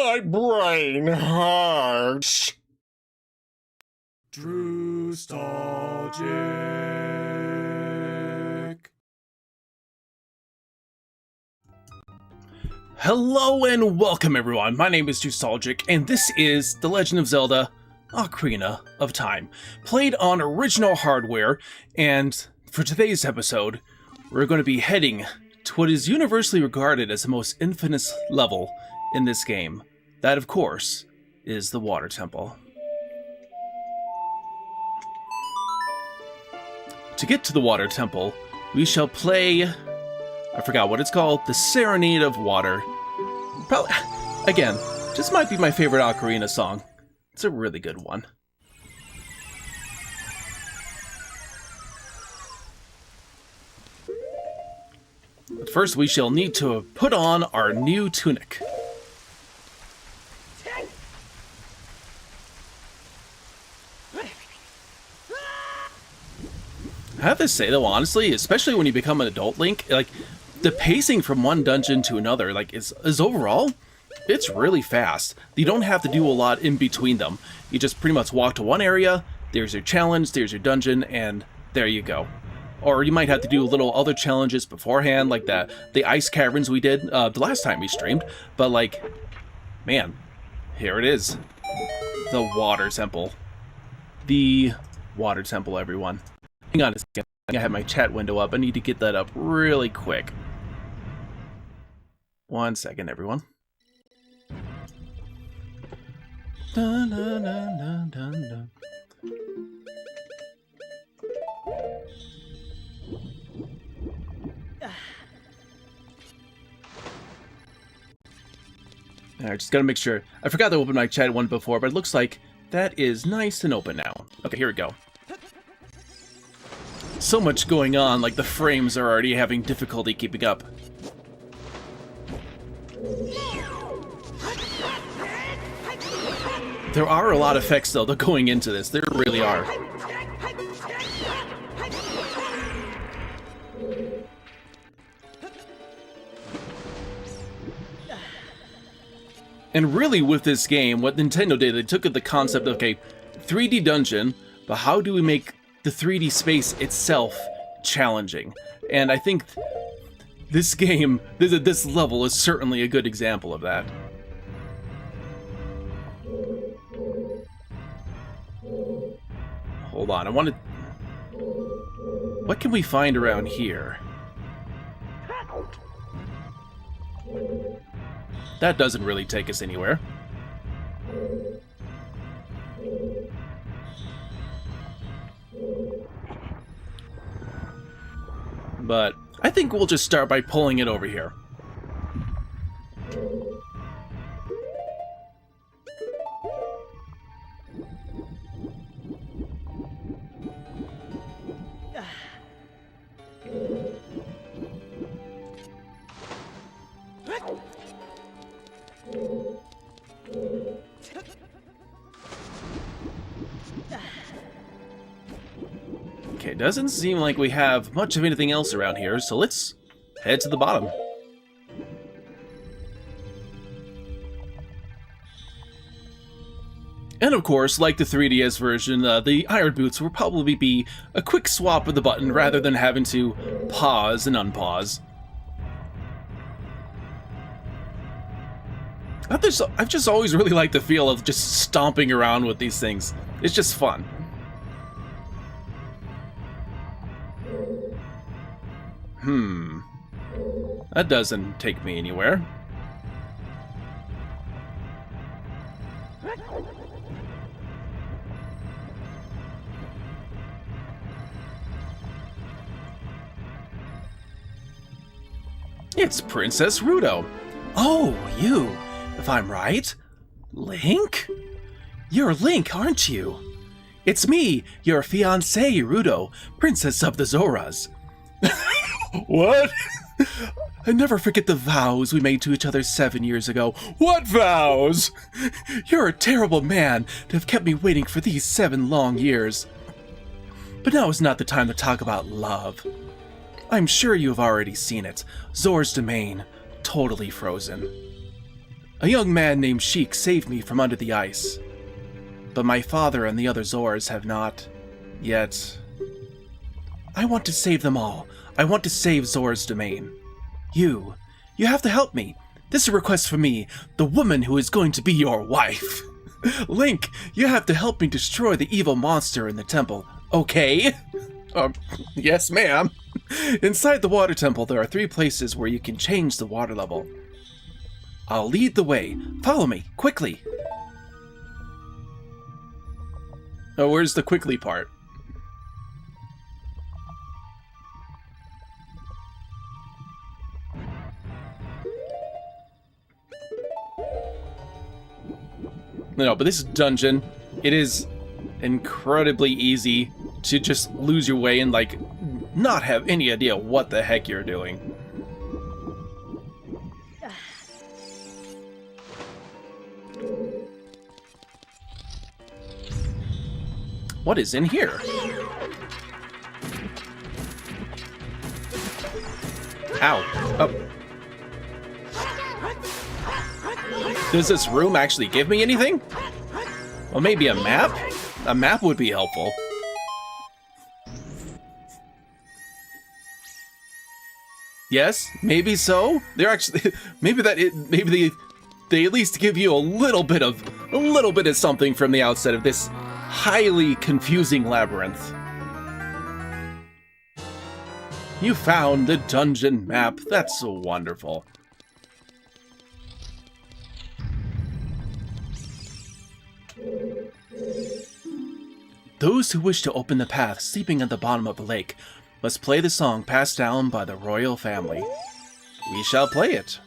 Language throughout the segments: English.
My brain hurts. Nostalgic. Hello and welcome everyone, my name is Nostalgic and this is The Legend of Zelda Ocarina of Time, played on original hardware, and for today's episode, we're going to be heading to what is universally regarded as the most infamous level in this game. That, of course, is the Water Temple. To get to the Water Temple, we shall play, I forgot what it's called, the Serenade of Water. Probably, again, this might be my favorite Ocarina song. It's a really good one. But first, we shall need to put on our new tunic. I have to say though, honestly, especially when you become an adult Link, like, the pacing from one dungeon to another, like, is overall, it's really fast. You don't have to do a lot in between them. You just pretty much walk to one area, there's your challenge, there's your dungeon, and there you go. Or you might have to do little other challenges beforehand, like the ice caverns we did the last time we streamed. But, like, man, here it is. The Water Temple. The Water Temple, everyone. Hang on a second. I have my chat window up. I need to get that up really quick. 1 second, everyone. Dun, dun, dun, dun, dun, dun. Alright, just gotta make sure. I forgot to open my chat one before, but it looks like that is nice and open now. Okay, here we go. So much going on, like the frames are already having difficulty keeping up. There are a lot of effects, though, going into this. There really are. And really, with this game, what Nintendo did, they took the concept of, okay, 3D dungeon, but how do we make the 3D space itself challenging? And I think this game, this level is certainly a good example of that. Hold on, I wanted... What can we find around here? That doesn't really take us anywhere. But I think we'll just start by pulling it over here. Okay, doesn't seem like we have much of anything else around here, so let's head to the bottom. And of course, like the 3DS version, the Iron Boots will probably be a quick swap of the button rather than having to pause and unpause. I've just always really liked the feel of just stomping around with these things. It's just fun. That doesn't take me anywhere. It's Princess Ruto. Oh, you. If I'm right, Link? You're Link, aren't you? It's me, your fiancée, Ruto, Princess of the Zoras. What? I never forget the vows we made to each other 7 years ago. What vows? You're a terrible man to have kept me waiting for these 7 long years. But now is not the time to talk about love. I'm sure you have already seen it. Zor's domain, totally frozen. A young man named Sheik saved me from under the ice. But my father and the other Zors have not yet. I want to save them all. I want to save Zor's domain. You have to help me. This is a request from me, the woman who is going to be your wife. Link, you have to help me destroy the evil monster in the temple, okay? Yes, ma'am. Inside the water temple, there are 3 places where you can change the water level. I'll lead the way. Follow me, quickly. Oh, where's the quickly part? No, but this dungeon, it is incredibly easy to just lose your way and, like, not have any idea what the heck you're doing. What is in here? Ow. Oh. Does this room actually give me anything? Well, maybe a map? A map would be helpful. Yes, maybe so. They're actually maybe they at least give you a little bit of something from the outset of this highly confusing labyrinth. You found the dungeon map. That's so wonderful. Those who wish to open the path sleeping at the bottom of the lake must play the song passed down by the royal family. We shall play it.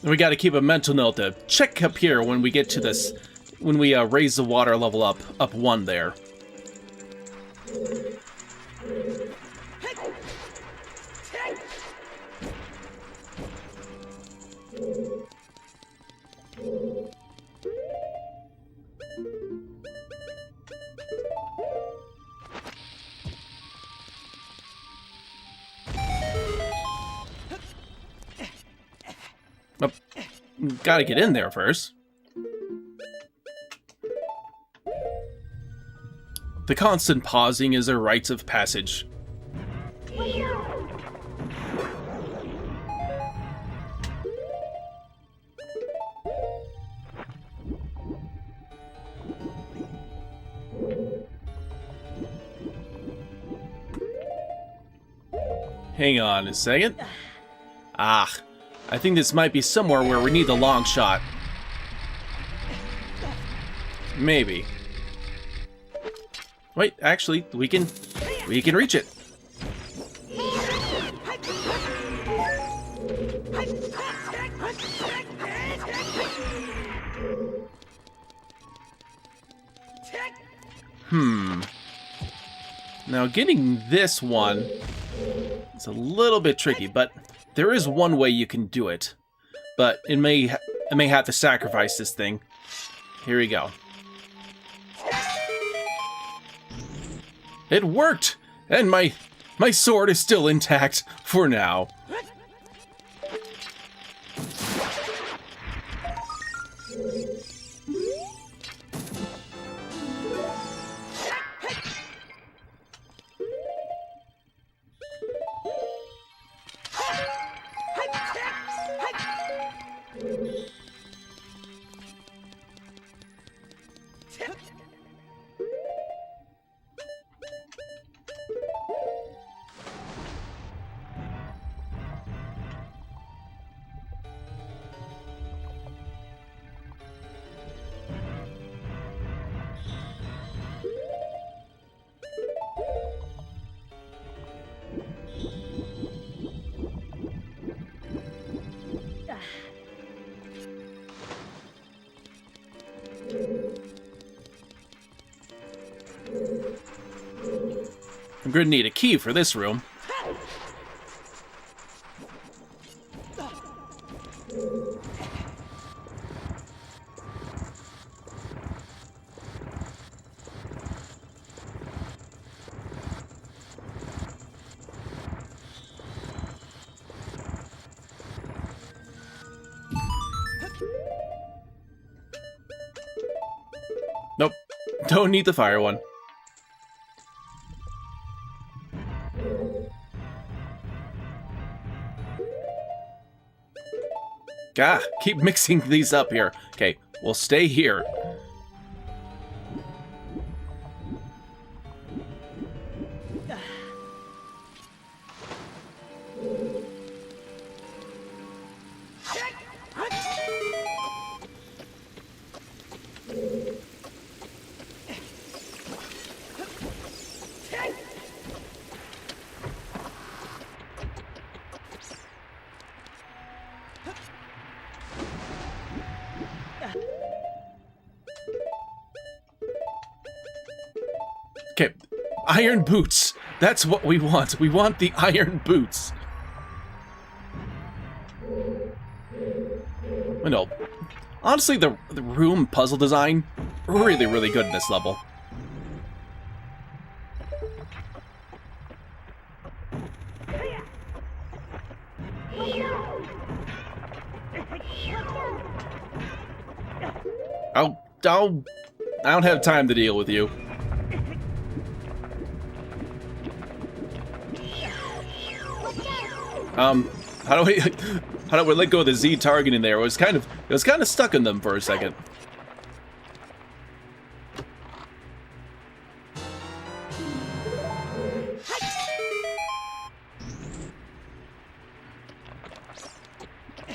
We got to keep a mental note to check up here when we get to this, when we raise the water level up 1 there. Gotta get in there first. The constant pausing is a rite of passage. Hang on a second. I think this might be somewhere where we need the long shot. Maybe. Wait, actually, we can reach it. Now getting this one is a little bit tricky, but there is one way you can do it, but it may have to sacrifice this thing. Here we go. It worked, and my sword is still intact for now. I'm gonna need a key for this room. Don't need the fire one. Gah, keep mixing these up here. Okay, we'll stay here. Okay, iron boots. That's what we want. We want the iron boots. No, honestly, the room puzzle design, really, really good in this level. I don't have time to deal with you. How do we let go of the Z targeting there? It was kind of stuck in them for a second.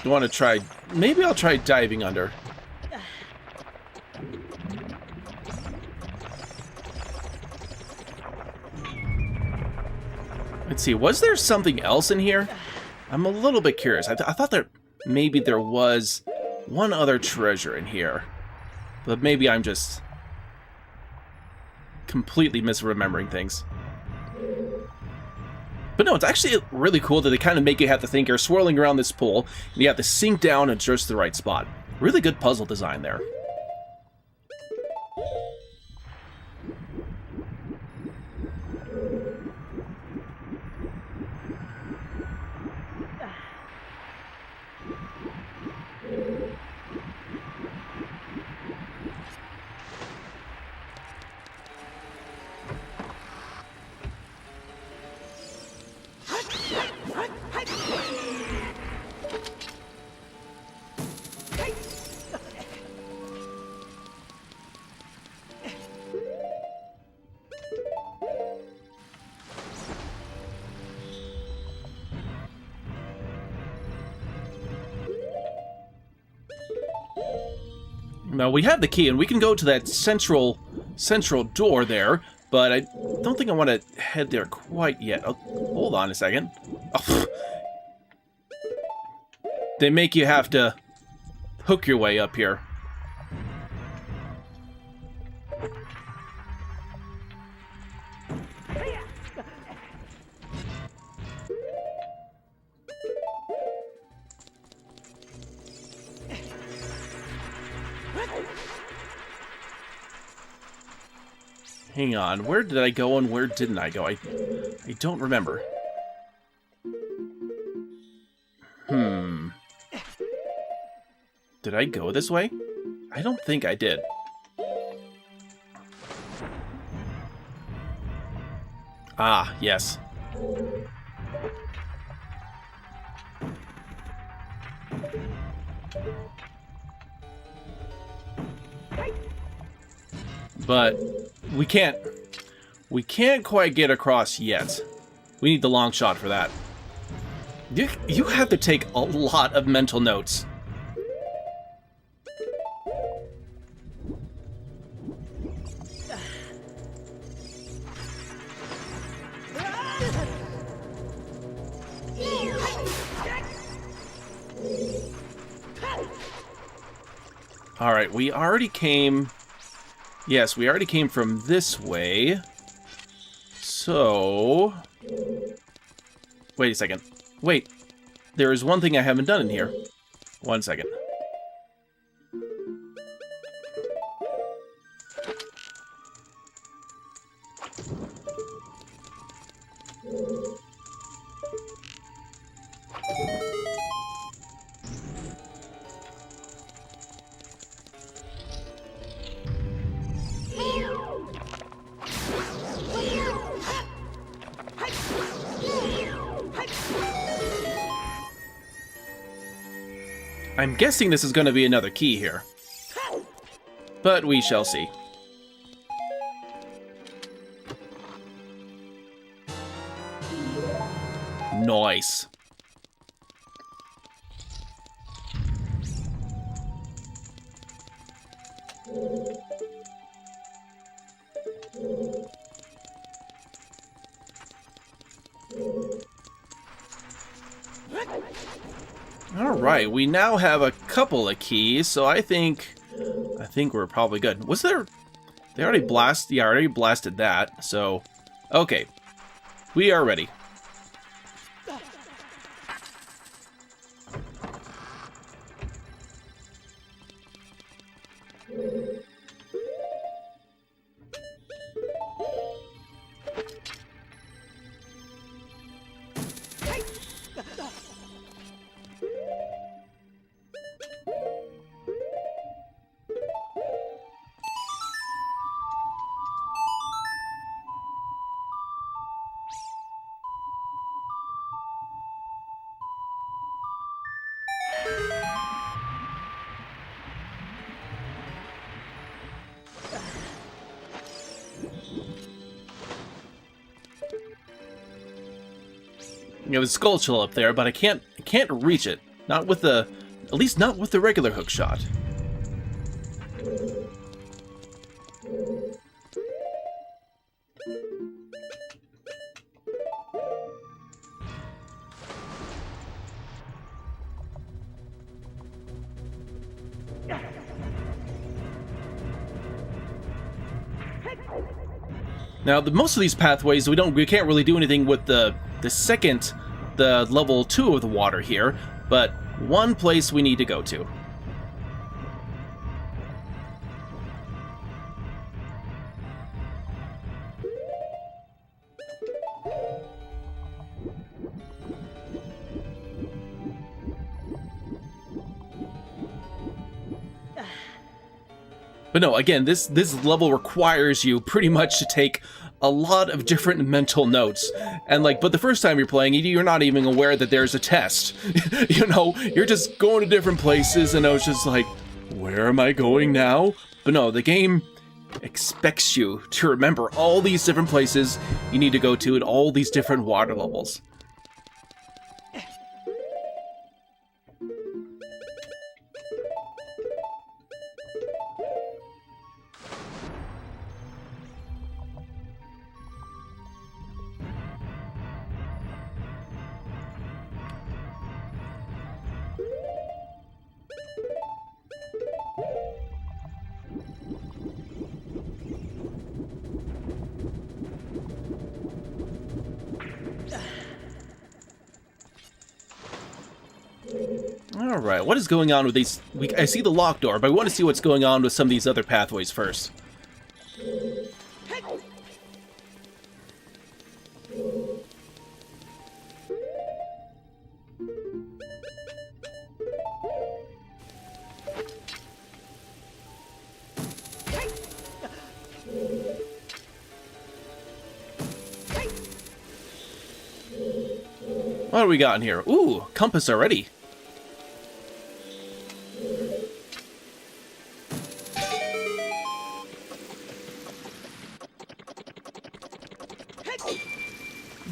You want to try? Maybe I'll try diving under. Let's see, was there something else in here? I'm a little bit curious. I thought that maybe there was one other treasure in here. But maybe I'm just completely misremembering things. But no, it's actually really cool that they kind of make you have to think you're swirling around this pool, and you have to sink down at just the right spot. Really good puzzle design there. Now we have the key, and we can go to that central door there, but I don't think I want to head there quite yet. Oh, hold on a second. Oh, they make you have to hook your way up here. Hang on, where did I go and where didn't I go? I don't remember. Did I go this way? I don't think I did. Ah, yes. But we can't quite get across yet. We need the long shot for that. You have to take a lot of mental notes. All right, we already came... Yes, we already came from this way. So... Wait a second. Wait. There is one thing I haven't done in here. 1 second. I'm guessing this is going to be another key here. But we shall see. Nice. Alright, we now have a couple of keys, so I think we're probably good. Was there... They already blasted... Yeah, I already blasted that, so... Okay. We are ready. You know, the skull chill up there, but I can't reach it. Not with the... At least not with the regular hook shot. Now, most of these pathways, we can't really do anything with the level 2 of the water here, but one place we need to go to. But no, again, this level requires you pretty much to take a lot of different mental notes. And but the first time you're playing, you're not even aware that there's a test. You know, you're just going to different places, and I was just like, where am I going now? But no, the game expects you to remember all these different places you need to go to at all these different water levels. Alright, what is going on with these? I see the locked door, but I want to see what's going on with some of these other pathways first. What do we got in here? Ooh, compass already.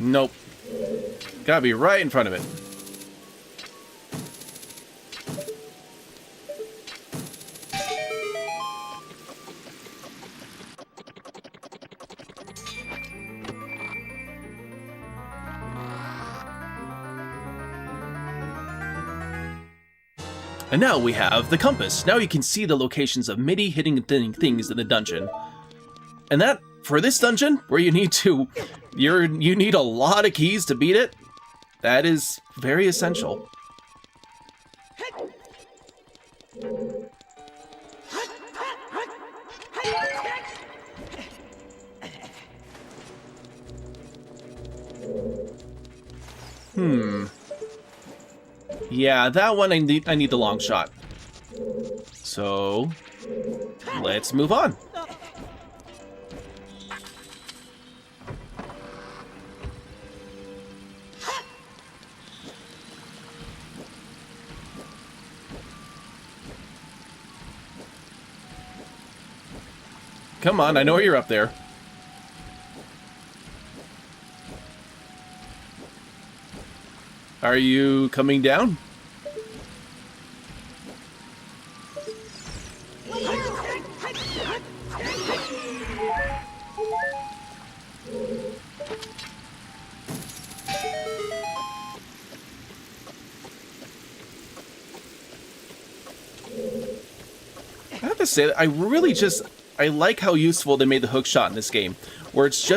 Nope. Gotta be right in front of it. And now we have the compass. Now you can see the locations of many hidden things in the dungeon. And that, for this dungeon, where you need you need a lot of keys to beat it, that is very essential. Yeah, that one I need the long shot. So, let's move on. Come on, I know you're up there. Are you coming down? I have to say that I like how useful they made the hook shot in this game, where it's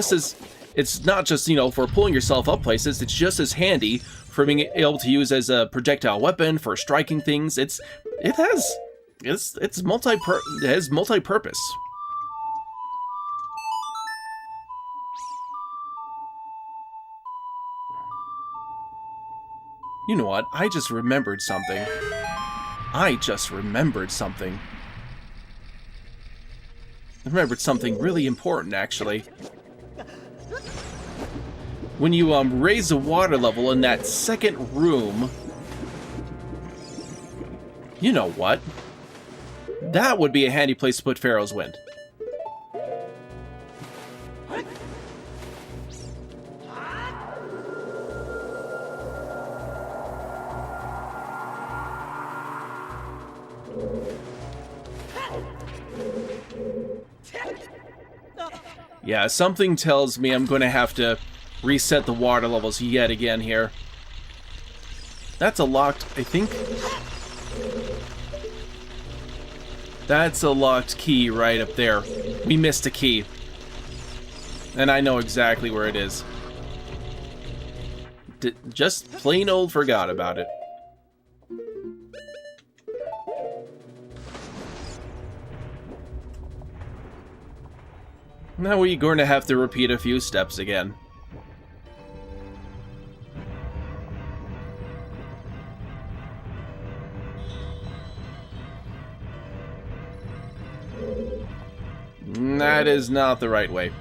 not just, you know, for pulling yourself up places, it's just as handy for being able to use as a projectile weapon for striking things. It has multi-purpose. You know what? I just remembered something. I remembered something really important, actually. When you raise the water level in that second room, you know what? That would be a handy place to put Pharaoh's Wind. Yeah, something tells me I'm going to have to reset the water levels yet again here. That's a locked, I think. That's a locked key right up there. We missed a key. And I know exactly where it is. Just plain old forgot about it. Now we're going to have to repeat a few steps again. That is not the right way.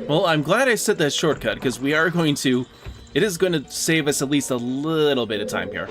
Well, I'm glad I set that shortcut, because it is going to save us at least a little bit of time here.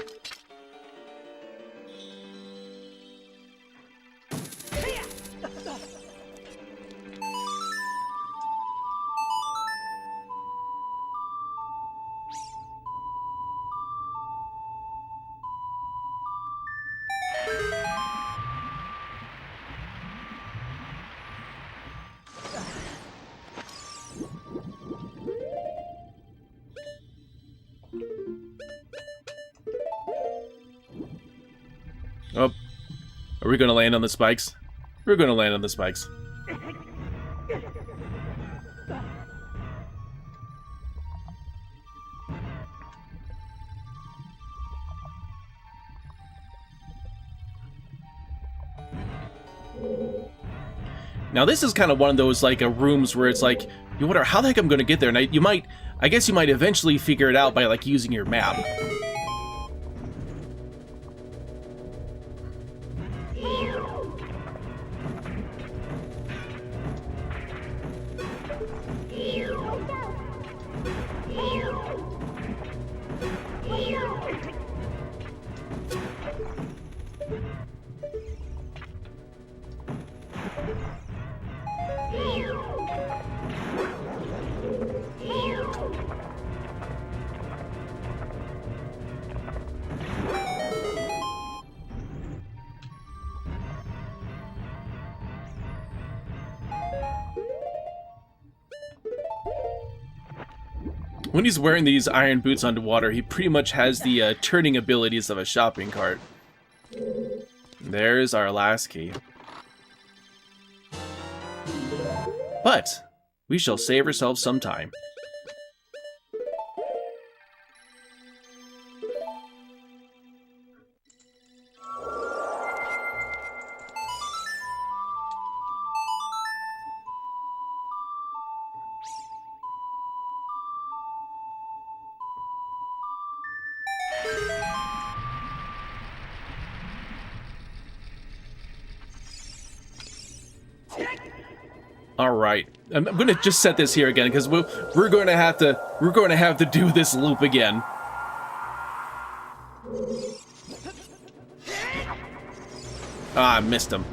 Oh, are we going to land on the spikes? We're going to land on the spikes. Now this is kind of one of those like rooms where it's like you wonder how the heck I'm going to get there, and I guess you might eventually figure it out by like using your map. When he's wearing these iron boots underwater, he pretty much has the turning abilities of a shopping cart. There's our last key. But we shall save ourselves some time. All right, I'm gonna just set this here again because we're going to have to do this loop again. Ah, I missed him.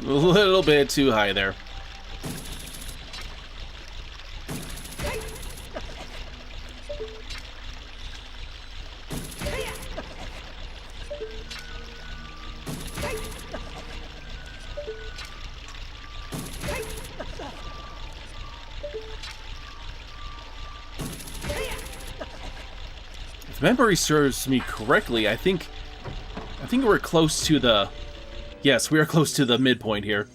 A little bit too high there. If memory serves me correctly, I think we're close to the... Yes, we are close to the midpoint here.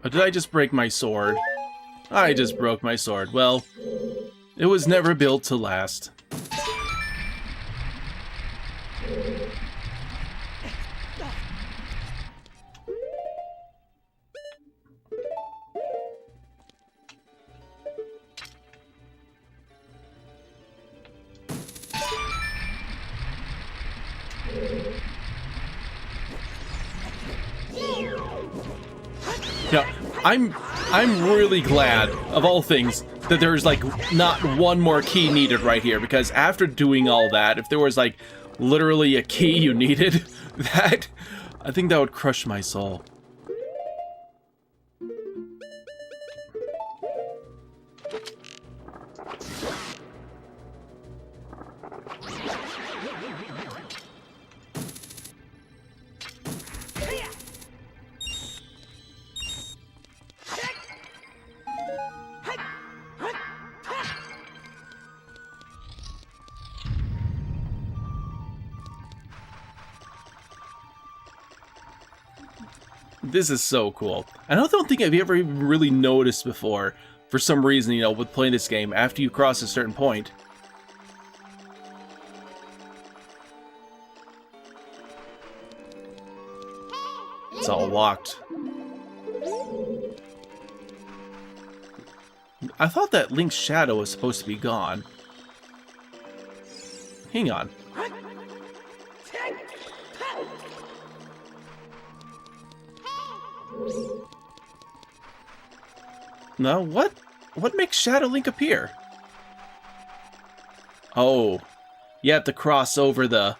Or did I just break my sword? I just broke my sword. Well, it was never built to last. Yeah, I'm really glad, of all things, that there's like not one more key needed right here, because after doing all that, if there was like literally a key you needed, I think that would crush my soul. This is so cool. I don't think I've ever even really noticed before, for some reason, you know, with playing this game, after you cross a certain point. It's all locked. I thought that Link's shadow was supposed to be gone. Hang on. No, what makes Shadow Link appear? Oh, you have to cross over the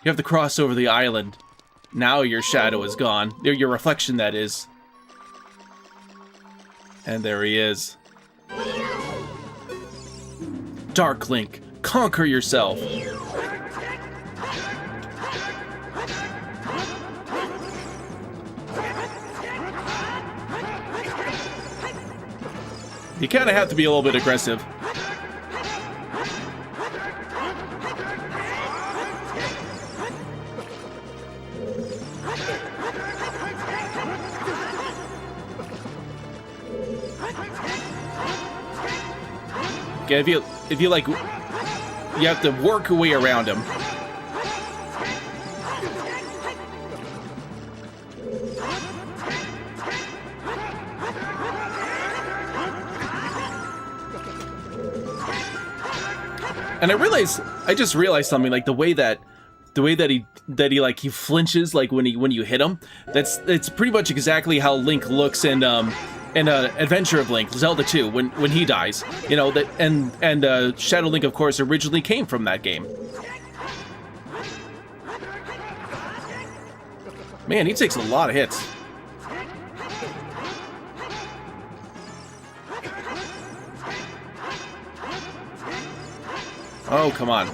You have to cross over the island. Now your shadow is gone. Your reflection, that is. And there he is. Dark Link, conquer yourself. You kind of have to be a little bit aggressive. Okay, if you like, you have to work your way around him. And I just realized something, like the way that he like he flinches like when you hit him. It's pretty much exactly how Link looks in Adventure of Link, Zelda 2, when he dies. You know that, and Shadow Link, of course, originally came from that game. Man, he takes a lot of hits. Oh, come on.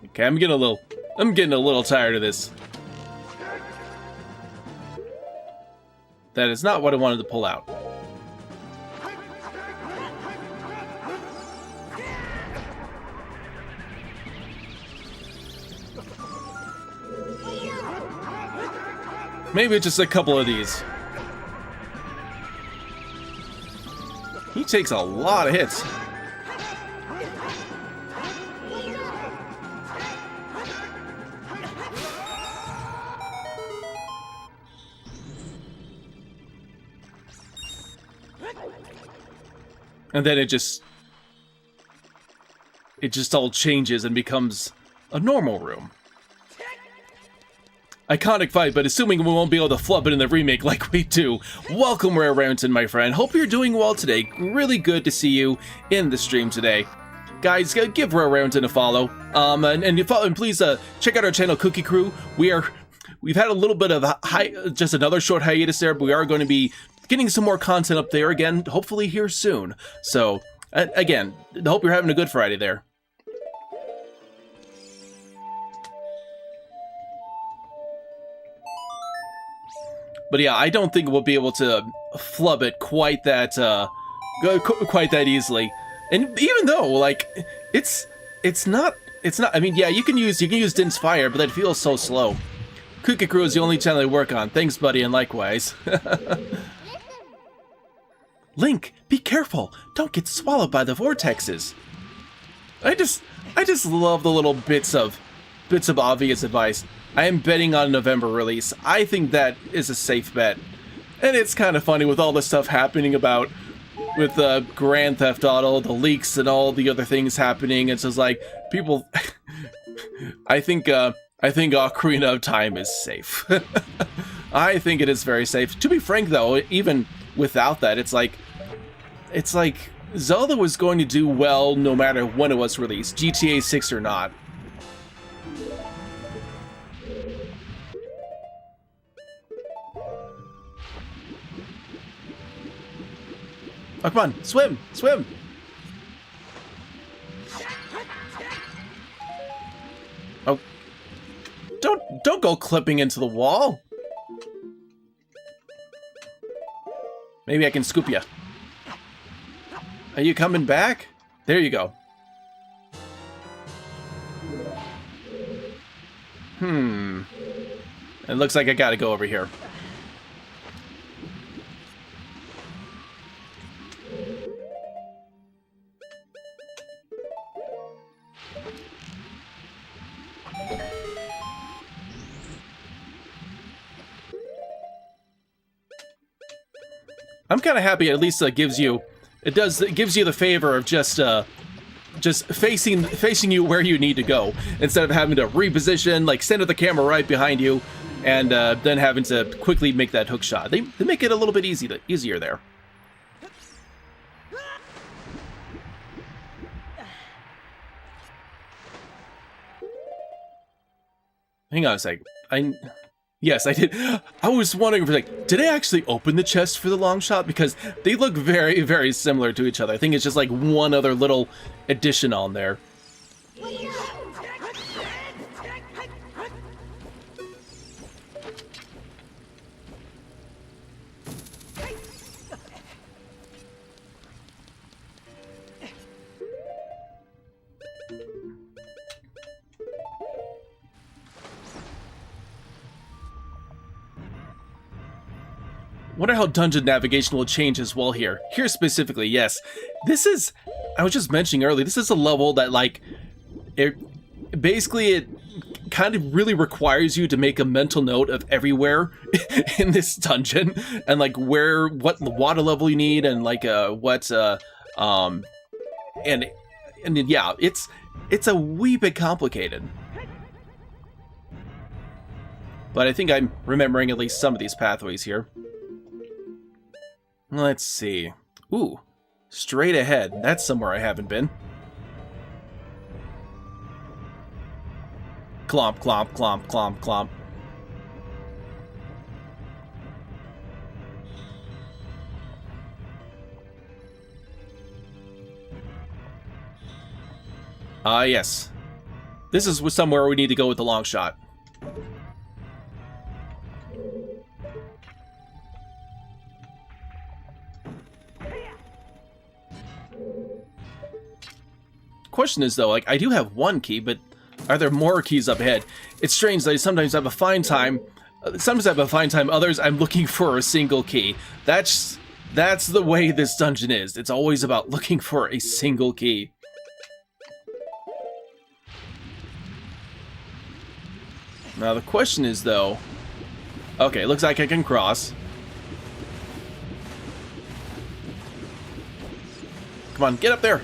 Okay, I'm getting a little tired of this. That is not what I wanted to pull out. Maybe just a couple of these. He takes a lot of hits. And then it just all changes and becomes a normal room. Iconic fight, but assuming we won't be able to flub it in the remake like we do. Welcome, Rare Rounton, my friend. Hope you're doing well today. Really good to see you in the stream today. Guys, give Rare Rounton a follow. And please check out our channel, Kooky Crew. We've had a little bit of just another short hiatus there, but we are going to be getting some more content up there again, hopefully here soon. So, again, hope you're having a good Friday there. But yeah, I don't think we'll be able to flub it quite that easily. And even though, like, it's not. I mean, yeah, you can use Din's Fire, but that feels so slow. Kooky Crew is the only channel I work on. Thanks, buddy, and likewise. Link, be careful! Don't get swallowed by the vortexes. I just love the little bits of obvious advice. I am betting on a November release. I think that is a safe bet. And it's kind of funny with all the stuff happening with Grand Theft Auto, the leaks, and all the other things happening. It's just like, people... I think Ocarina of Time is safe. I think it is very safe. To be frank, though, even without that, it's like Zelda was going to do well no matter when it was released, GTA 6 or not. Oh, come on, swim, swim! Oh, don't go clipping into the wall. Maybe I can scoop you. Are you coming back? There you go. It looks like I gotta go over here. I'm kind of happy at least it gives you the favor of just facing you where you need to go, instead of having to reposition, like center the camera right behind you, and then having to quickly make that hook shot. They make it a little bit easier there. Hang on a sec. Yes, I did. I was wondering, like, did I actually open the chest for the long shot? Because they look very, very similar to each other. I think it's just like one other little addition on there. Wonder how dungeon navigation will change as well here. Here specifically, yes. This is, I was just mentioning earlier, this is a level that, like, it kind of really requires you to make a mental note of everywhere in this dungeon, and like what water level you need, and like and yeah, it's a wee bit complicated. But I think I'm remembering at least some of these pathways here. Let's see. Ooh, straight ahead. That's somewhere I haven't been. Clomp, clomp, clomp, clomp, clomp. Yes. This is somewhere we need to go with the long shot. Question is though, like, I do have one key, but are there more keys up ahead? It's strange that I sometimes have a fine time. Others I'm looking for a single key. That's the way this dungeon is. It's always about looking for a single key. Now the question is though, okay, looks like I can cross. Come on, get up there.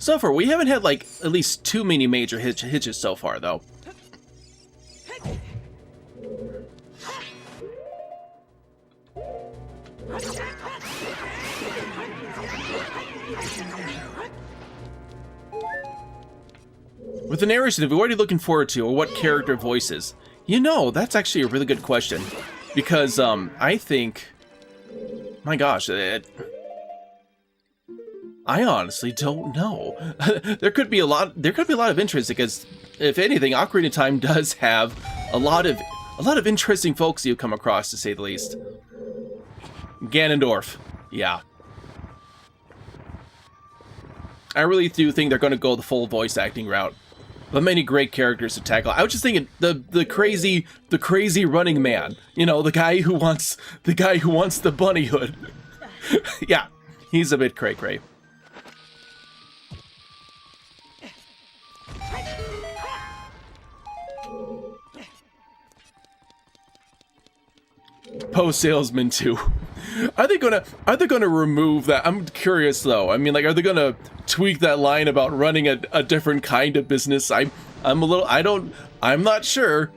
So far, we haven't had, like, at least too many major hitches so far, though. With the narration, are we already looking forward to, or what character voices? You know, that's actually a really good question. Because, I think... My gosh, I honestly don't know. There could be a lot of interest, because if anything, Ocarina of Time does have a lot of interesting folks you come across, to say the least. Ganondorf, yeah. I really do think they're going to go the full voice acting route. But many great characters to tackle. I was just thinking the crazy running man. You know, the guy who wants the bunny hood. Yeah, he's a bit cray-cray. Post salesman too. Are they gonna remove that? I'm curious though. I mean, like, are they gonna tweak that line about running a different kind of business? I'm not sure.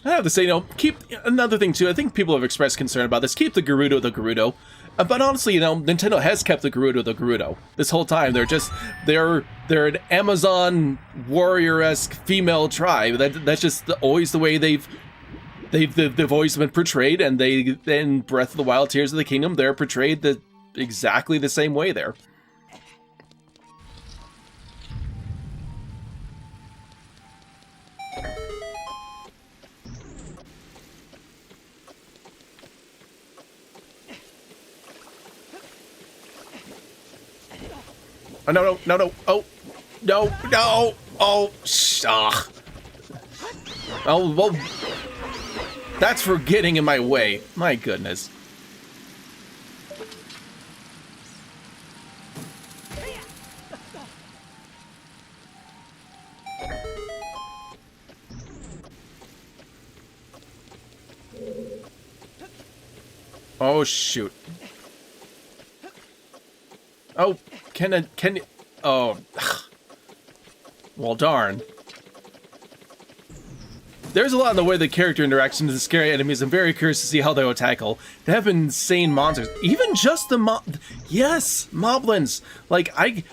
I have to say, you know, keep another thing too. I think people have expressed concern about this. Keep the Gerudo. But honestly, you know, Nintendo has kept the Gerudo this whole time. They're an Amazon warrior-esque female tribe. That's just always the way they've always been portrayed. And in Breath of the Wild, Tears of the Kingdom, they're portrayed exactly the same way there. Oh, no. Oh, no. Oh, oh, well, that's for getting in my way. My goodness. Oh, shoot. Oh, can you... Oh. Well, darn. There's a lot in the way the character interactions with the scary enemies. I'm very curious to see how they will tackle. They have insane monsters. Even just the yes, moblins. Like, I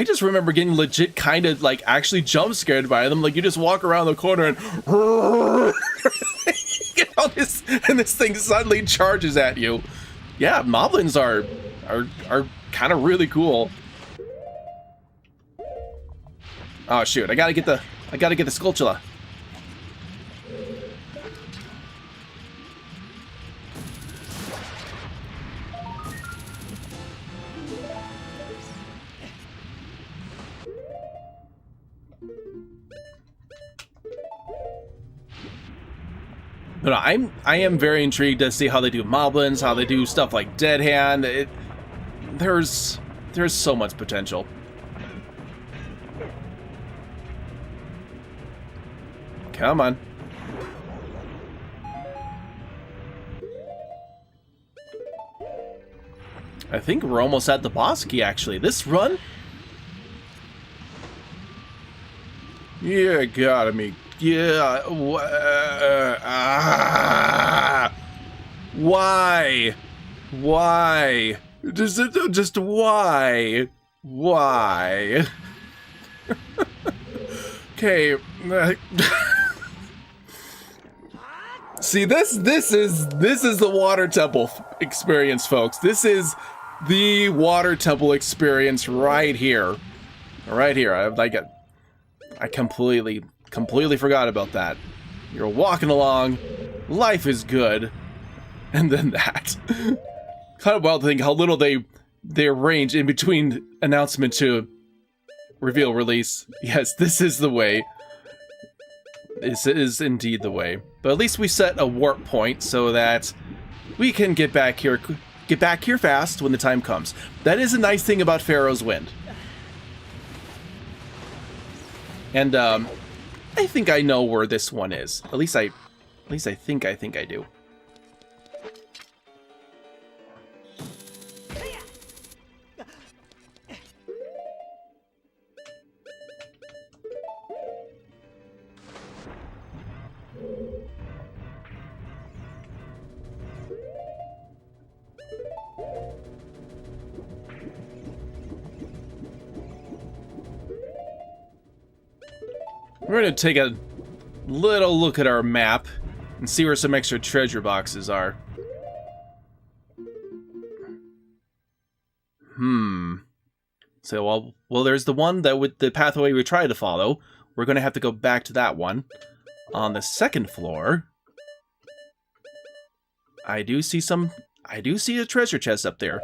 just remember getting legit kind of, like, actually jump scared by them. Like, you just walk around the corner and... get all this, and this thing suddenly charges at you. Yeah, moblins are kind of really cool. Oh, shoot. I gotta get the Skulltula. But I am very intrigued to see how they do moblins, how they do stuff like Dead Hand. There's so much potential. Come on. I think we're almost at the boss key, actually. This run? Yeah, got me. Yeah. Why? Why? Just why? Why? Okay. See, this is the water temple experience, folks. This is the water temple experience right here. Right here. I completely forgot about that. You're walking along, life is good, and then that. Kind of wild to think how little they arrange in between announcement to reveal release. Yes, this is the way. This is indeed the way. But at least we set a warp point so that we can get back here fast when the time comes. That is a nice thing about Pharaoh's Wind. And I think I know where this one is. At least I think I do. We're going to take a little look at our map and see where some extra treasure boxes are. So, well, there's the one that with the pathway we tried to follow. We're going to have to go back to that one. On the second floor, I do see a treasure chest up there.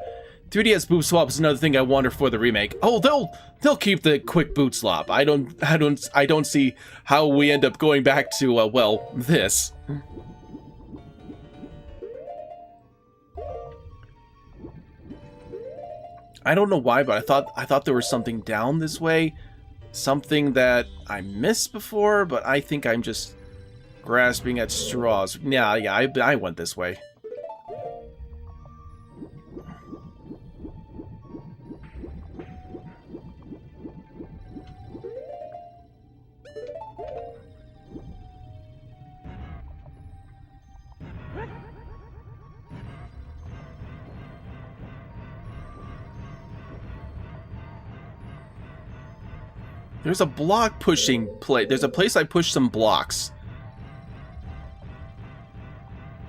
3DS boot swap is another thing I wonder for the remake. Oh, they'll keep the quick boot swap. I don't see how we end up going back to well, this. I don't know why, but I thought there was something down this way, something that I missed before, but I think I'm just grasping at straws. Yeah, I went this way. There's a block pushing place. There's a place I pushed some blocks.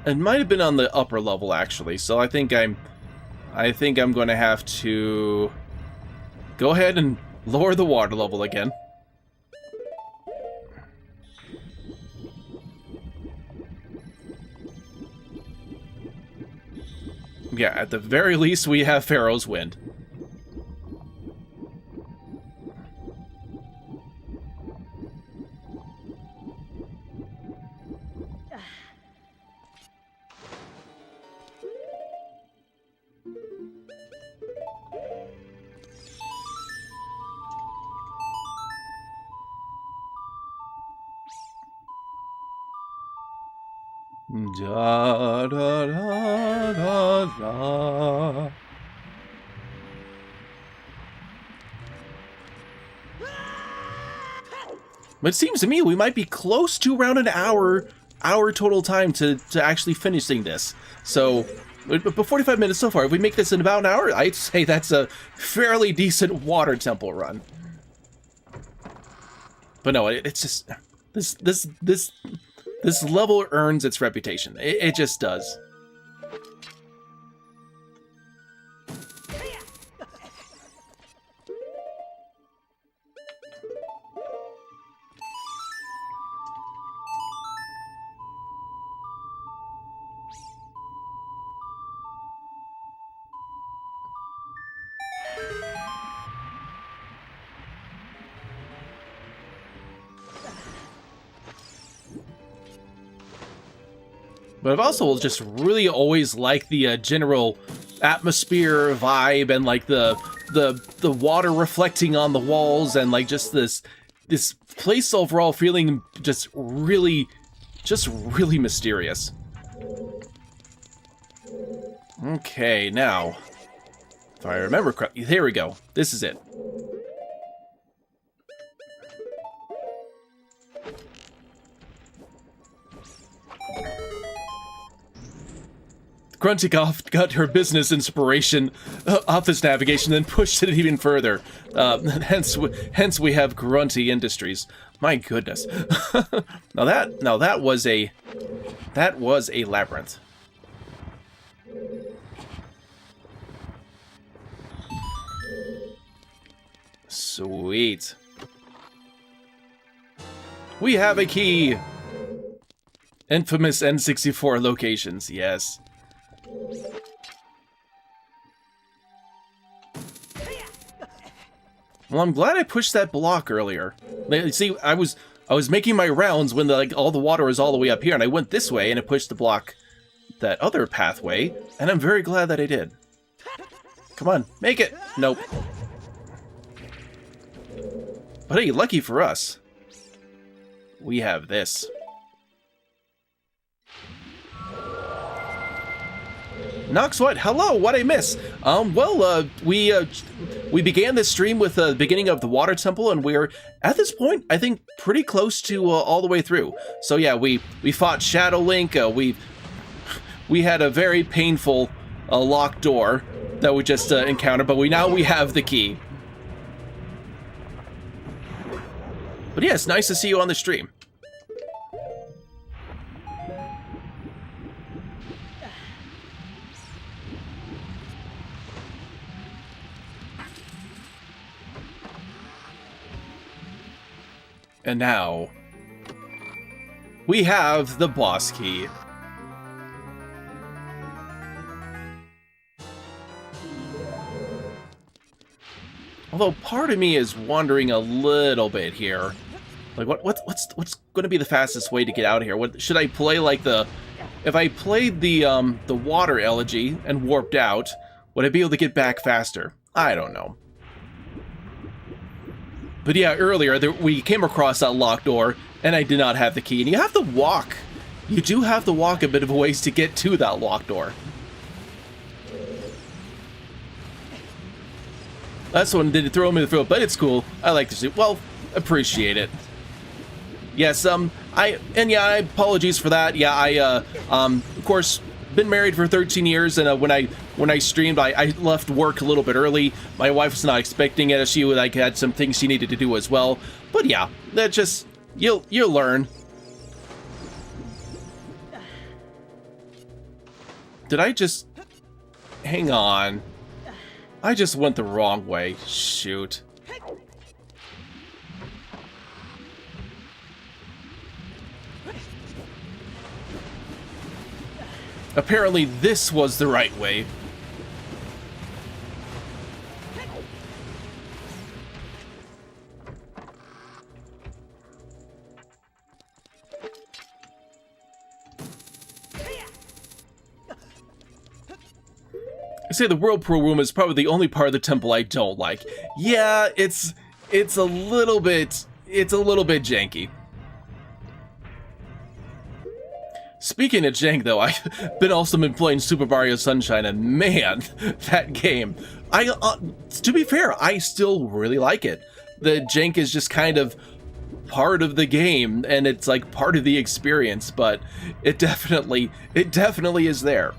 It might have been on the upper level actually, so I think I'm going to have to go ahead and lower the water level again. Yeah, at the very least we have Pharaoh's Wind. Da da da da da. But it seems to me we might be close to around an hour total time to actually finishing this. So, but 45 minutes so far. If we make this in about an hour, I'd say that's a fairly decent water temple run. But no, it's just this level earns its reputation. It just does. But I've also just really always liked the general atmosphere vibe and like the water reflecting on the walls and like just this place overall feeling just really mysterious. Okay, now, if I remember correctly, there we go. This is it. Grunty got her business inspiration off this navigation, then pushed it even further. Hence we have Grunty Industries. My goodness. now that was a labyrinth. Sweet. We have a key. Infamous N64 locations, yes. Well, I'm glad I pushed that block earlier. See, I was making my rounds when all the water was all the way up here, and I went this way and it pushed the block that other pathway, and I'm very glad that I did. Come on, make it! Nope. But hey, lucky for us, we have this. Nox, what? Hello, what'd I miss? We began this stream with the beginning of the water temple, and we're, at this point, I think, pretty close to all the way through. So yeah, we fought Shadow Link, we had a very painful locked door that we just encountered, but now we have the key. But yeah, it's nice to see you on the stream. And now, we have the boss key. Although part of me is wondering a little bit here. Like, what's going to be the fastest way to get out of here? What should I play? Like if I played the water elegy and warped out, would I be able to get back faster? I don't know. But yeah, earlier we came across that locked door, and I did not have the key. And you have to walk. You do have to walk a bit of a ways to get to that locked door. That's one did throw me in the throat, but it's cool. I like to see. Well, appreciate it. Yes, I apologies for that. Yeah, I of course been married for 13 years, and when I streamed, I left work a little bit early. My wife was not expecting it. She had some things she needed to do as well. But yeah, that just you'll learn. Did I just hang on? I just went the wrong way. Shoot. Apparently this was the right way. I say the whirlpool room is probably the only part of the temple I don't like. Yeah, it's a little bit janky. Speaking of jank, though, I've been playing Super Mario Sunshine, and man, that game, to be fair, I still really like it. The jank is just kind of part of the game and it's like part of the experience, but it definitely is there.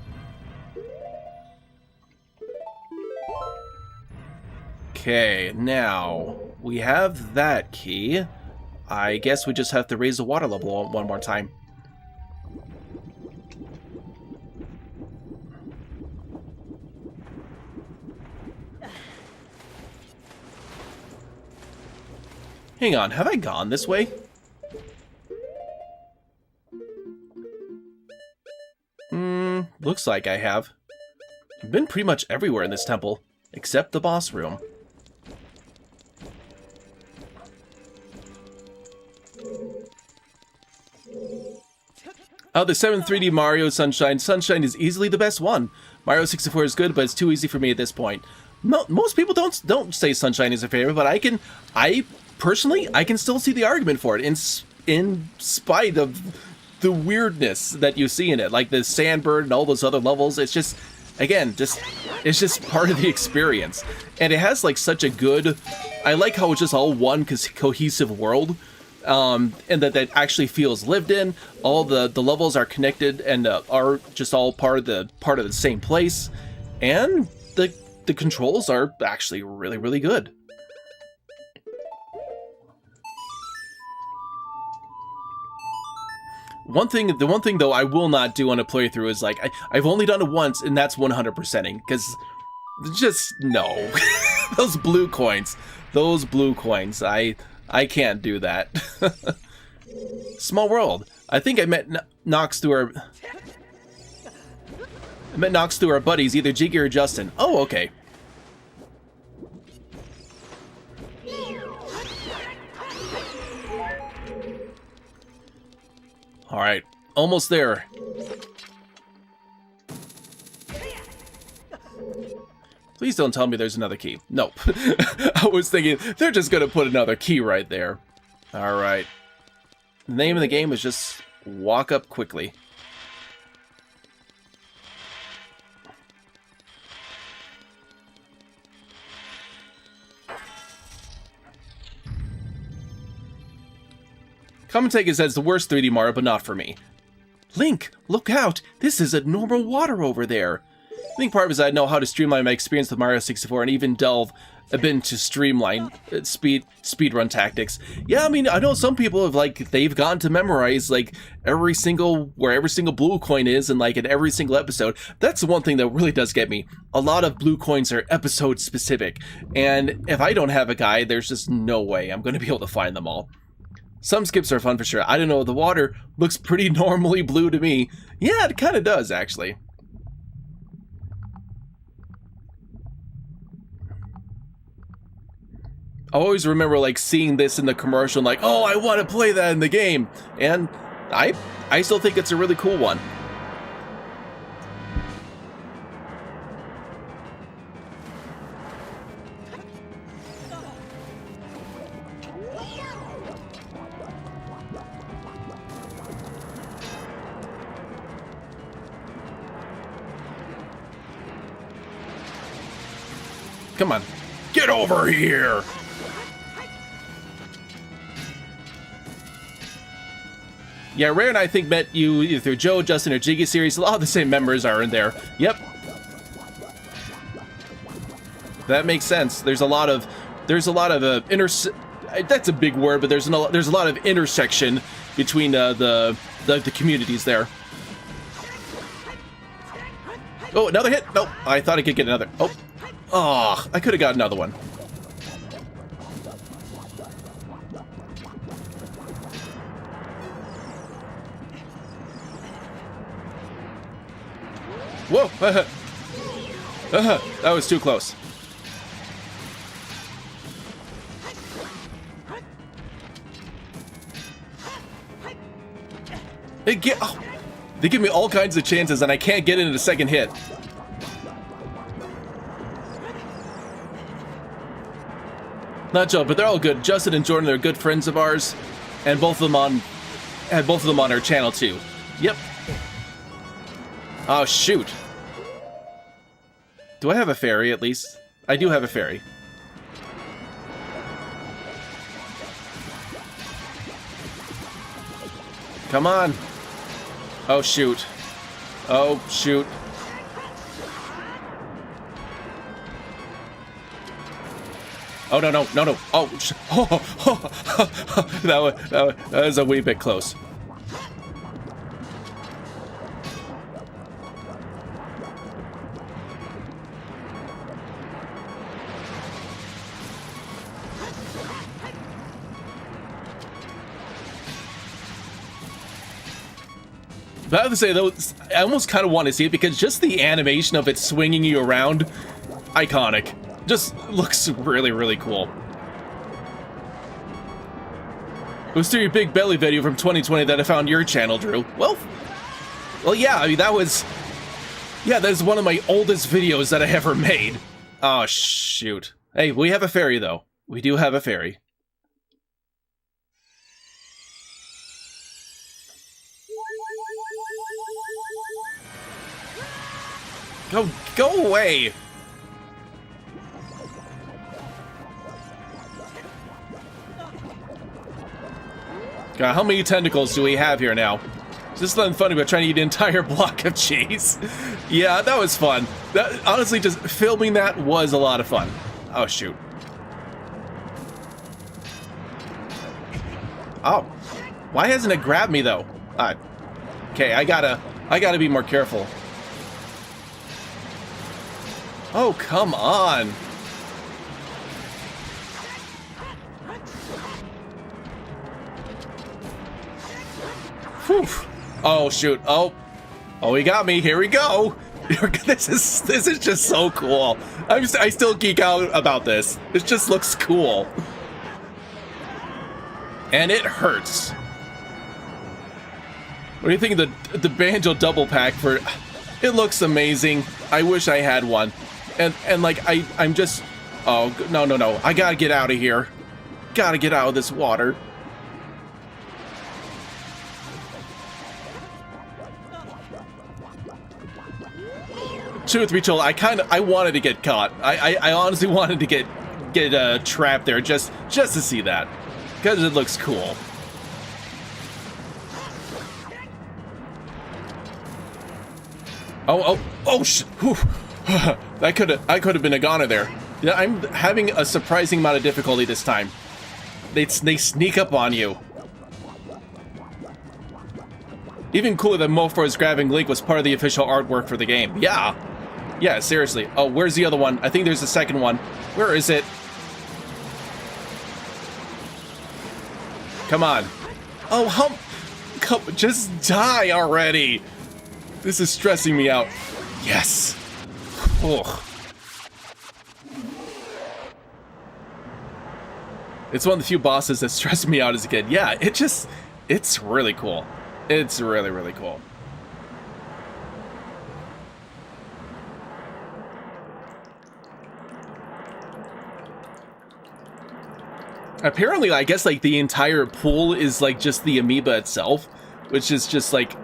Okay, now we have that key. I guess we just have to raise the water level one more time. Hang on, have I gone this way? Looks like I have. I've been pretty much everywhere in this temple, except the boss room. Oh, the 7th 3D Mario Sunshine. Sunshine is easily the best one. Mario 64 is good, but it's too easy for me at this point. Most people don't say Sunshine is their favorite, but I personally can still see the argument for it in spite of the weirdness that you see in it, like the Sandbird and all those other levels. It's just, again, it's just part of the experience, and it has like such a good. I like how it's just all one cohesive world. And that actually feels lived in. All the levels are connected and are just all part of the same place, and the controls are actually really, really good. The one thing though I will not do on a playthrough is like I've only done it once, and that's 100%ing, because just no. those blue coins I can't do that. Small world. I think I met Nox through our buddies, either Jiggy or Justin. Oh, okay. All right, almost there. Please don't tell me there's another key. Nope. I was thinking they're just gonna put another key right there. All right. The name of the game is just walk up quickly. Commentator says the worst 3D Mario, but not for me. Link, look out! This is a normal water over there. I think part of it is I know how to streamline my experience with Mario 64 and even delve a bit into streamline speedrun tactics. Yeah, I mean, I know some people have they've gone to memorize where every single blue coin is and in every single episode. That's the one thing that really does get me. A lot of blue coins are episode specific, and if I don't have a guide, there's just no way I'm going to be able to find them all. Some skips are fun for sure. I don't know, the water looks pretty normally blue to me. Yeah, it kind of does actually. I always remember seeing this in the commercial and oh, I want to play that in the game. And I still think it's a really cool one. Come on, get over here! Yeah, Rare and I think met you either through Joe, Justin, or Jiggy series. A lot of the same members are in there. Yep. That makes sense. There's a lot of that's a big word, but there's a lot of intersection between the communities there. Oh, another hit! Nope, I thought I could get another. Oh, I could have got another one. Whoa! That was too close. They give me all kinds of chances, and I can't get into the second hit. Not Joe, but they're all good. Justin and Jordan are good friends of ours, and both of them on our channel too. Yep. Oh shoot. Do I have a fairy at least? I do have a fairy. Come on. Oh, shoot. Oh, shoot. Oh, no, no, no, no. Oh, that was a wee bit close. But I have to say, though, I almost kind of want to see it because just the animation of it swinging you around, iconic. Just looks really, really cool. It was through your big belly video from 2020 that I found your channel, Drew. Well, yeah, I mean, that was one of my oldest videos that I ever made. Oh, shoot. Hey, we have a fairy, though. We do have a fairy. Go away! God, how many tentacles do we have here now? Is this nothing funny about trying to eat an entire block of cheese? Yeah, that was fun. That, honestly, just filming that was a lot of fun. Oh, shoot. Oh. Why hasn't it grabbed me, though? Okay, I gotta be more careful. Oh, come on. Whew. Oh, shoot. Oh, he got me. Here we go. This is just so cool. I still geek out about this. It just looks cool. And it hurts. What do you think of the banjo double pack for... It looks amazing. I wish I had one. And like, I'm just... Oh, no. I gotta get out of here. Gotta get out of this water. Truth be told, I wanted to get caught. I honestly wanted to get trapped there just to see that. Because it looks cool. Oh, I could have been a goner there. Yeah, I'm having a surprising amount of difficulty this time. They sneak up on you. Even cooler than Mofor's grabbing Link was part of the official artwork for the game. Yeah, seriously. Oh, where's the other one? I think there's a second one. Where is it? Come on. Oh, just die already. This is stressing me out. Yes. Ugh. It's one of the few bosses that stressed me out as a kid. Yeah, it's really cool. It's really, really cool. Apparently, I guess, like, the entire pool is, like, just the amoeba itself, which is just, like...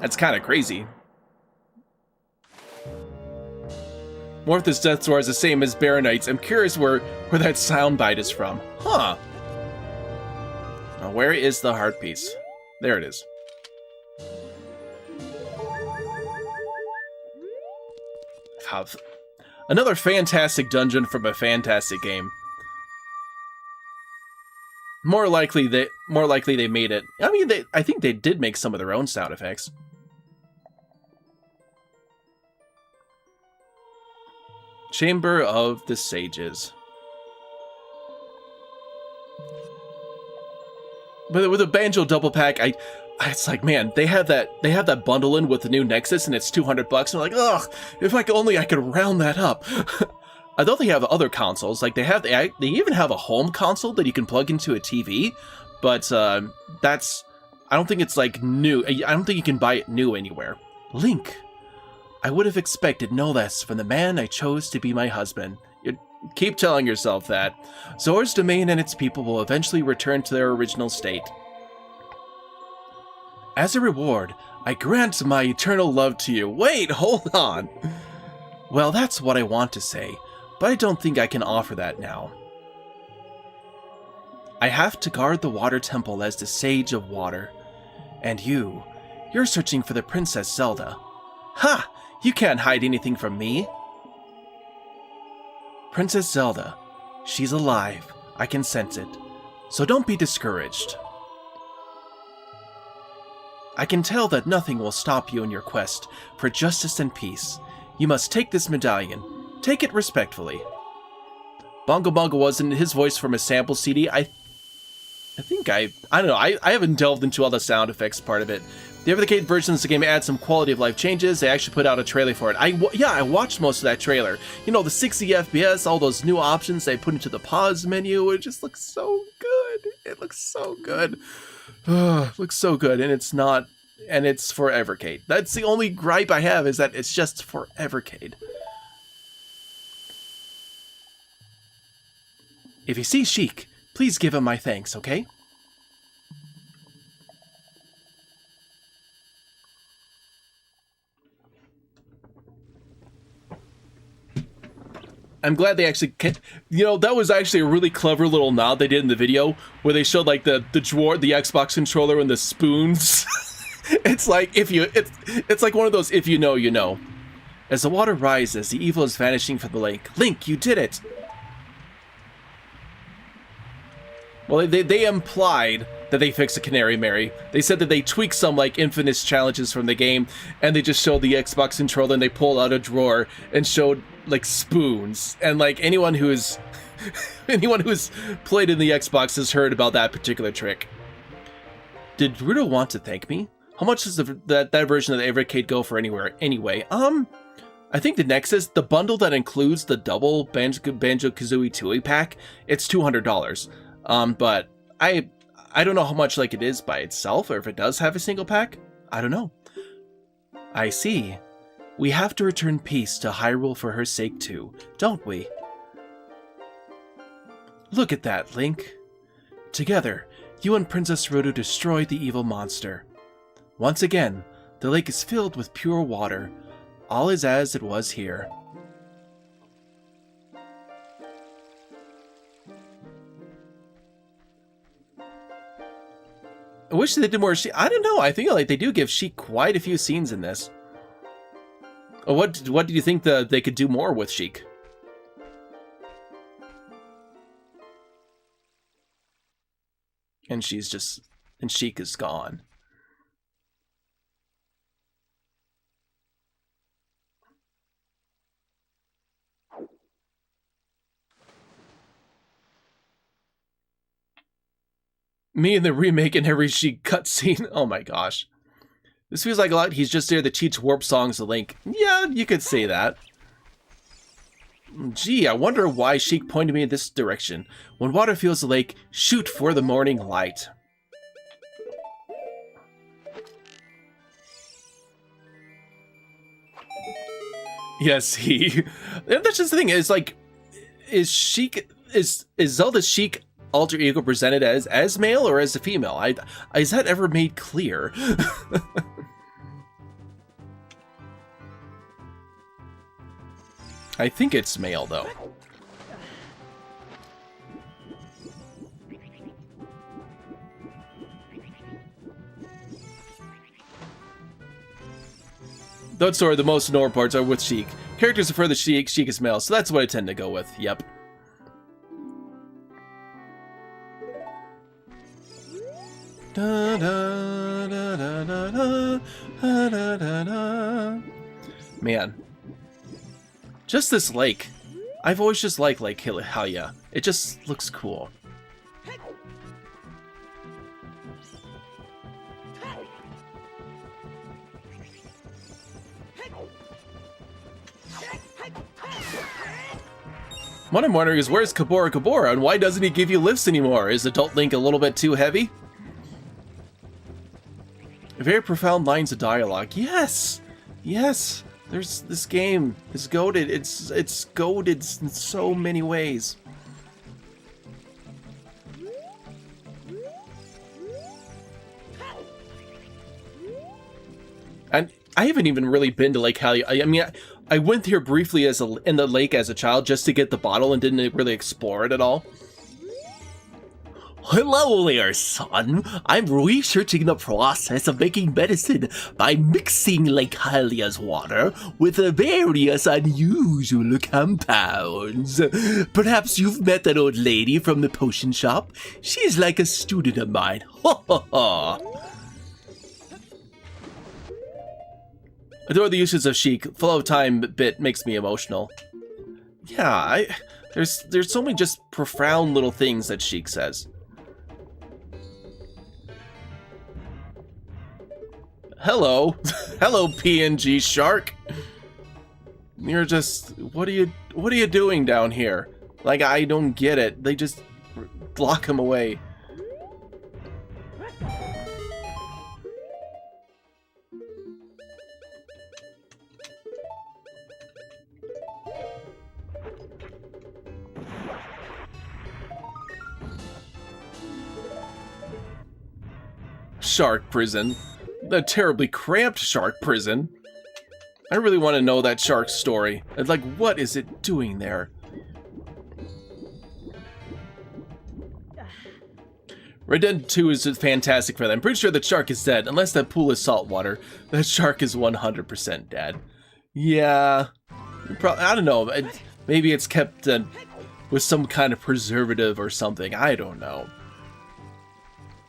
That's kind of crazy. Morpheus' death door is the same as Baronite's. I'm curious where that soundbite is from. Huh. Now, where is the heart piece? There it is. Another fantastic dungeon from a fantastic game. More likely they made it. I mean, I think they did make some of their own sound effects. Chamber of the Sages. But with a banjo double pack, it's like, man, they have that bundle in with the new Nexus, and it's $200. I'm like, ugh, if I could round that up. I thought they have other consoles, like they even have a home console that you can plug into a TV, but I don't think it's like new. I don't think you can buy it new anywhere. Link. I would have expected no less from the man I chose to be my husband. You keep telling yourself that. Zora's domain and its people will eventually return to their original state. As a reward, I grant my eternal love to you. Wait, hold on. Well, that's what I want to say, but I don't think I can offer that now. I have to guard the water temple as the Sage of Water. And you're searching for the Princess Zelda. Ha! You can't hide anything from me. Princess Zelda, she's alive. I can sense it. So don't be discouraged. I can tell that nothing will stop you in your quest for justice and peace. You must take this medallion. Take it respectfully. Bongo Bongo wasn't his voice from a sample CD. I don't know. I haven't delved into all the sound effects part of it. The Evercade versions of the game add some quality of life changes. They actually put out a trailer for it. I watched most of that trailer. You know, the 60 FPS, all those new options they put into the pause menu. It just looks so good. It looks so good. It looks so good, and it's not, and it's for Evercade. That's the only gripe I have, is that it's just for Evercade. If you see Sheik, please give him my thanks, okay? I'm glad they actually, you know, that was actually a really clever little nod they did in the video where they showed like the drawer, the Xbox controller, and the spoons. It's like it's like one of those if you know, you know. As the water rises, the evil is vanishing from the lake. Link, you did it. Well, they implied that they fixed the Canary Mary. They said that they tweaked some like infamous challenges from the game, and they just showed the Xbox controller and they pulled out a drawer and showed like spoons. And like anyone who's played in the Xbox has heard about that particular trick. Did Ruto want to thank me? How much does that version of the Evercade go for anyway? I think the Nexus, the bundle that includes the double Banjo-Kazooie Tooie pack, it's $200. But I don't know how much like it is by itself, or if it does have a single pack. I don't know. I see. We have to return peace to Hyrule for her sake too, don't we? Look at that, Link. Together, you and Princess Ruto destroyed the evil monster. Once again, the lake is filled with pure water. All is as it was here. I wish they did more Sheik. I don't know. I think like they do give Sheik quite a few scenes in this. What do you think they could do more with Sheik? And Sheik is gone. Me and the remake and every Sheik cutscene. Oh my gosh. This feels like a lot. He's just there to teach warp songs to Link. Yeah, you could say that. Gee, I wonder why Sheik pointed me in this direction. When water fills the lake, shoot for the morning light. Yes, he. That's just the thing. Is like, is Zelda's Sheik alter ego presented as male or as a female? Is that ever made clear? I think it's male though. That story, the most annoying parts are with Sheik. Characters prefer the Sheik is male, so that's what I tend to go with. Yep. Da, da, da, da, da, da, da, da, da. Man. Just this lake. I've always just liked Lake Hylia. It just looks cool. What I'm wondering is, where's Kabora, and why doesn't he give you lifts anymore? Is Adult Link a little bit too heavy? Very profound lines of dialogue. Yes! Yes! There's this game is goated. It's goated in so many ways. And I haven't even really been to Lake Hylia. I mean, I went here briefly in the lake as a child just to get the bottle and didn't really explore it at all. Hello there, son. I'm researching the process of making medicine by mixing Lake Hylia's water with various unusual compounds. Perhaps you've met that old lady from the potion shop? She's like a student of mine. Ha ha ha. Adore the uses of chic. Flow of time bit makes me emotional. Yeah, there's so many just profound little things that Sheik says. Hello. Hello, PNG shark. You're just what are you doing down here? Like, I don't get it. They just block him away. Shark prison. A terribly cramped shark prison. I really want to know that shark's story. Like, what is it doing there? Red Dead 2 is fantastic for that. I'm pretty sure that shark is dead. Unless that pool is salt water, that shark is 100% dead. Yeah. I don't know. Maybe it's kept with some kind of preservative or something. I don't know.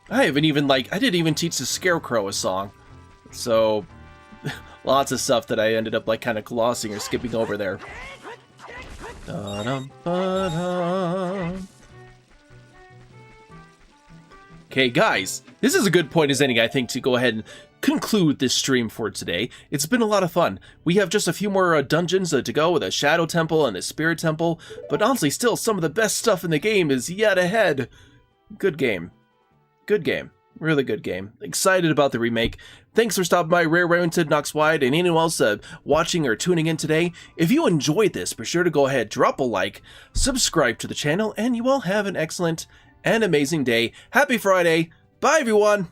I didn't even teach the Scarecrow a song. So, lots of stuff that I ended up like kind of glossing or skipping over there. Okay, guys, this is a good point as any, I think, to go ahead and conclude this stream for today. It's been a lot of fun. We have just a few more dungeons to go with a Shadow Temple and a Spirit Temple, but honestly, still, some of the best stuff in the game is yet ahead. Good game. Good game. Really good game. Excited about the remake. Thanks for stopping by, Rare Remington, Nox Wide, and anyone else watching or tuning in today. If you enjoyed this, be sure to go ahead, drop a like, subscribe to the channel, and you all have an excellent and amazing day. Happy Friday. Bye, everyone.